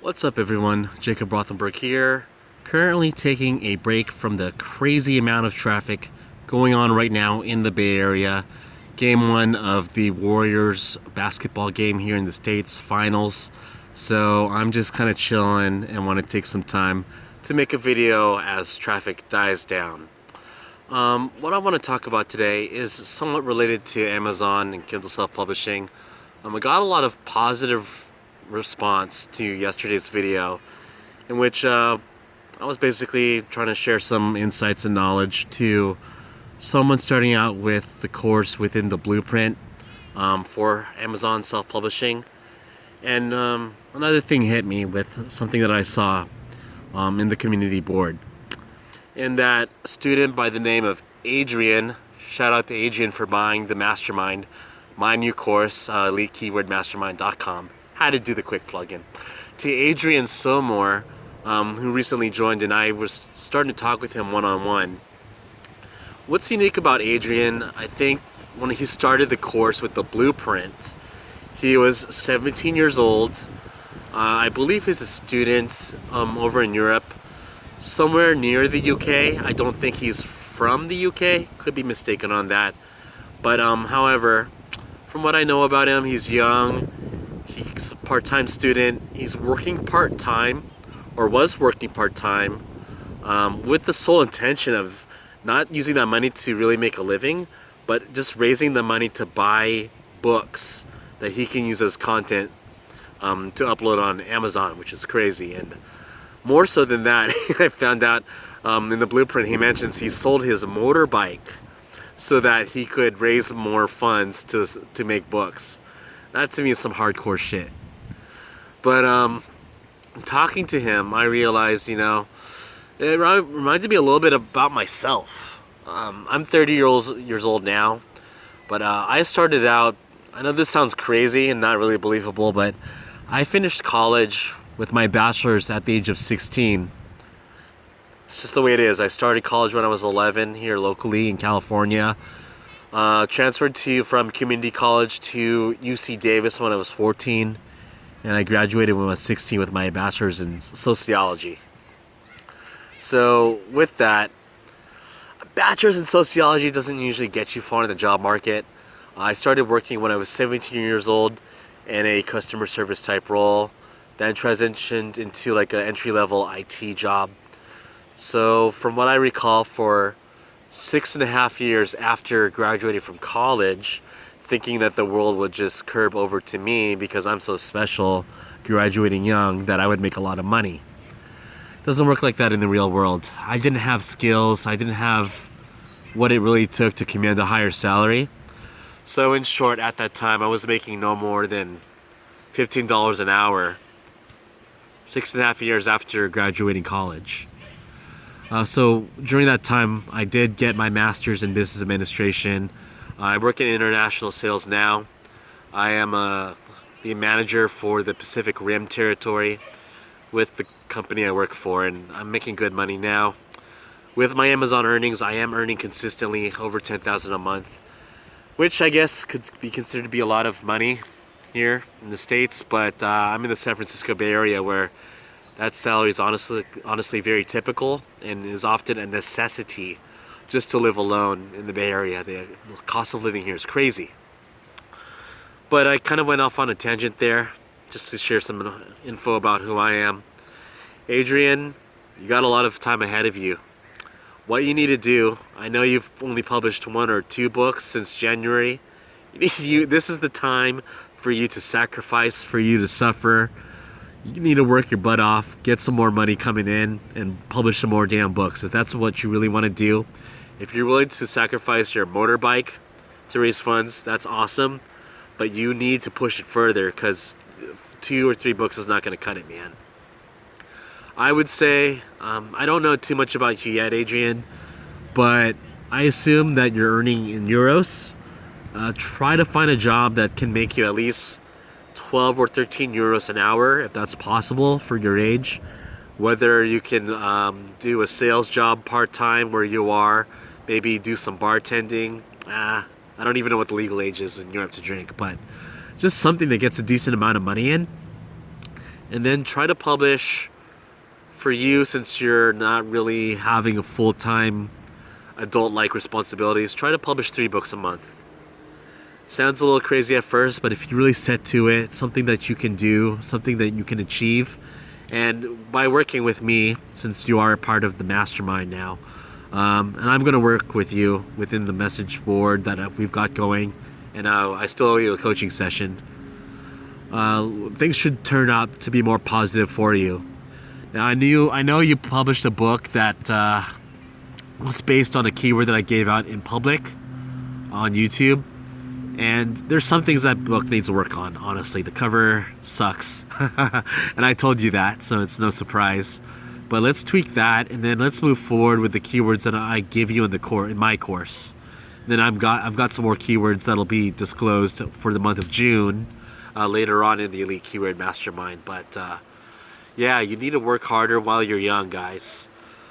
What's up everyone, Jacob Rothenberg here, currently taking a break from the crazy amount of traffic going on right now in the Bay Area. Game 1 of the Warriors basketball game here in the States, finals. So I'm just kind of chilling and want to take some time to make a video as traffic dies down. What I want to talk about today is somewhat related to Amazon and Kindle self-publishing. I got a lot of positive response to yesterday's video in which I was basically trying to share some insights and knowledge to someone starting out with the course within the blueprint for Amazon self-publishing. And another thing hit me with something that I saw in the community board, and that a student by the name of Adrian, shout out to Adrian for buying the Mastermind, my new course, elitekeywordmastermind.com. Had to do the quick plug-in. To Adrian Somore, who recently joined, and I was starting to talk with him one-on-one. What's unique about Adrian, I think when he started the course with the blueprint, he was 17 years old. I believe he's a student over in Europe, somewhere near the UK. I don't think he's from the UK, could be mistaken on that. But however, from what I know about him, he's young. He's a part-time student. He's working part-time, or was working part-time, with the sole intention of not using that money to really make a living, but just raising the money to buy books that he can use as content to upload on Amazon, which is crazy. And more so than that, I found out in the blueprint he mentions he sold his motorbike so that he could raise more funds to make books. That to me is some hardcore shit. But talking to him, I realized, it reminded me a little bit about myself. I'm 30 years old now, but I started out, I know this sounds crazy and not really believable, but I finished college with my bachelor's at the age of 16. It's just the way it is. I started college when I was 11 here locally in California. Transferred from community college to UC Davis when I was 14, and I graduated when I was 16 with my bachelor's in sociology. So with that, a bachelor's in sociology doesn't usually get you far in the job market. I started working when I was 17 years old in a customer service type role, then transitioned into like an entry-level IT job. So from what I recall, for 6.5 years after graduating from college, thinking that the world would just curb over to me because I'm so special, graduating young, that I would make a lot of money. Doesn't work like that in the real world. I didn't have skills. I didn't have what it really took to command a higher salary. So in short, at that time, I was making no more than $15 an hour, 6.5 years after graduating college. So during that time, I did get my master's in business administration. I work in international sales now. I am the manager for the Pacific Rim territory with the company I work for, and I'm making good money now. With my Amazon earnings, I am earning consistently over $10,000 a month, which I guess could be considered to be a lot of money here in the States, but I'm in the San Francisco Bay Area where that salary is honestly very typical and is often a necessity just to live alone in the Bay Area. The cost of living here is crazy. But I kind of went off on a tangent there just to share some info about who I am. Adrian, you got a lot of time ahead of you. What you need to do, I know you've only published 1 or 2 books since January. This is the time for you to sacrifice, for you to suffer. You need to work your butt off, get some more money coming in, and publish some more damn books. If that's what you really want to do, if you're willing to sacrifice your motorbike to raise funds, that's awesome. But you need to push it further, because 2 or 3 books is not going to cut it, man. I would say, I don't know too much about you yet, Adrian, but I assume that you're earning in euros. Try to find a job that can make you at least 12 or 13 euros an hour, if that's possible for your age. Whether you can do a sales job part-time where you are, maybe do some bartending. I don't even know what the legal age is in Europe to drink, but just something that gets a decent amount of money in. and then try to publish for you, since you're not really having a full-time adult-like responsibilities. Try to publish 3 books a month. Sounds a little crazy at first, but if you really set to it, something that you can do, something that you can achieve. And by working with me, since you are a part of the mastermind now, and I'm going to work with you within the message board that we've got going, and I still owe you a coaching session, things should turn out to be more positive for you. Now, I know you published a book that was based on a keyword that I gave out in public on YouTube. And there's some things that book needs to work on, honestly. The cover sucks. And I told you that, so it's no surprise. But let's tweak that, and then let's move forward with the keywords that I give you in my course. And then I've got some more keywords that'll be disclosed for the month of June later on in the Elite Keyword Mastermind. But yeah, you need to work harder while you're young, guys.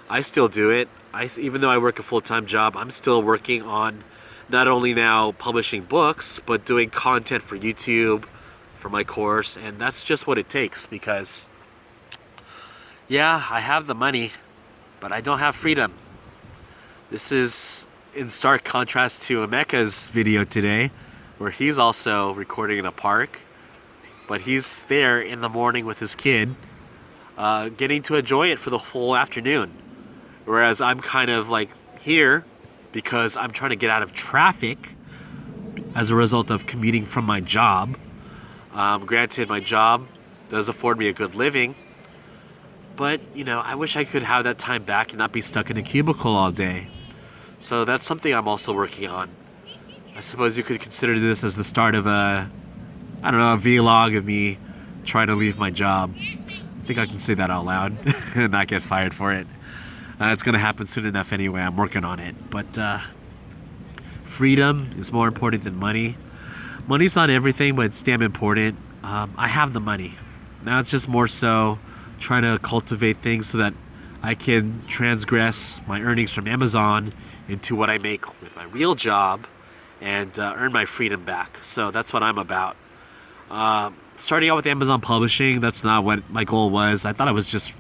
I still do it. Even though I work a full-time job, I'm still working on not only now publishing books, but doing content for YouTube, for my course, and that's just what it takes, because yeah, I have the money, but I don't have freedom. This is in stark contrast to Emeka's video today, where he's also recording in a park, but he's there in the morning with his kid, getting to enjoy it for the full afternoon, whereas I'm kind of like here because I'm trying to get out of traffic as a result of commuting from my job. Granted, my job does afford me a good living, but you know, I wish I could have that time back and not be stuck in a cubicle all day. So that's something I'm also working on. I suppose you could consider this as the start of a vlog of me trying to leave my job. I think I can say that out loud and not get fired for it. It's going to happen soon enough anyway. I'm working on it. But freedom is more important than money. Money's not everything, but it's damn important. I have the money. Now it's just more so trying to cultivate things so that I can transgress my earnings from Amazon into what I make with my real job and earn my freedom back. So that's what I'm about. Starting out with Amazon publishing, that's not what my goal was. I thought I was just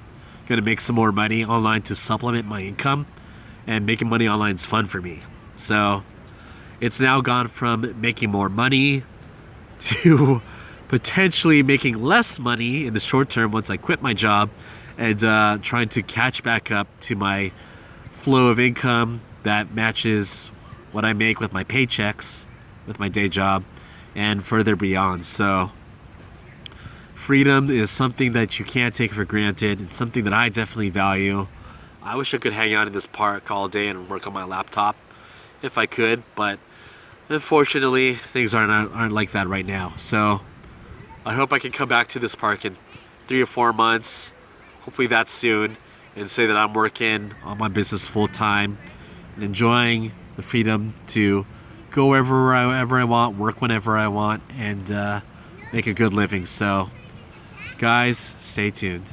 going to make some more money online to supplement my income, and making money online is fun for me. So it's now gone from making more money to potentially making less money in the short term once I quit my job, and trying to catch back up to my flow of income that matches what I make with my paychecks, with my day job, and further beyond. So freedom is something that you can't take for granted. It's something that I definitely value. I wish I could hang out in this park all day and work on my laptop if I could, but unfortunately things aren't like that right now. So I hope I can come back to this park in 3 or 4 months, hopefully that soon, and say that I'm working on my business full time and enjoying the freedom to go wherever I want, work whenever I want, and make a good living. So guys, stay tuned.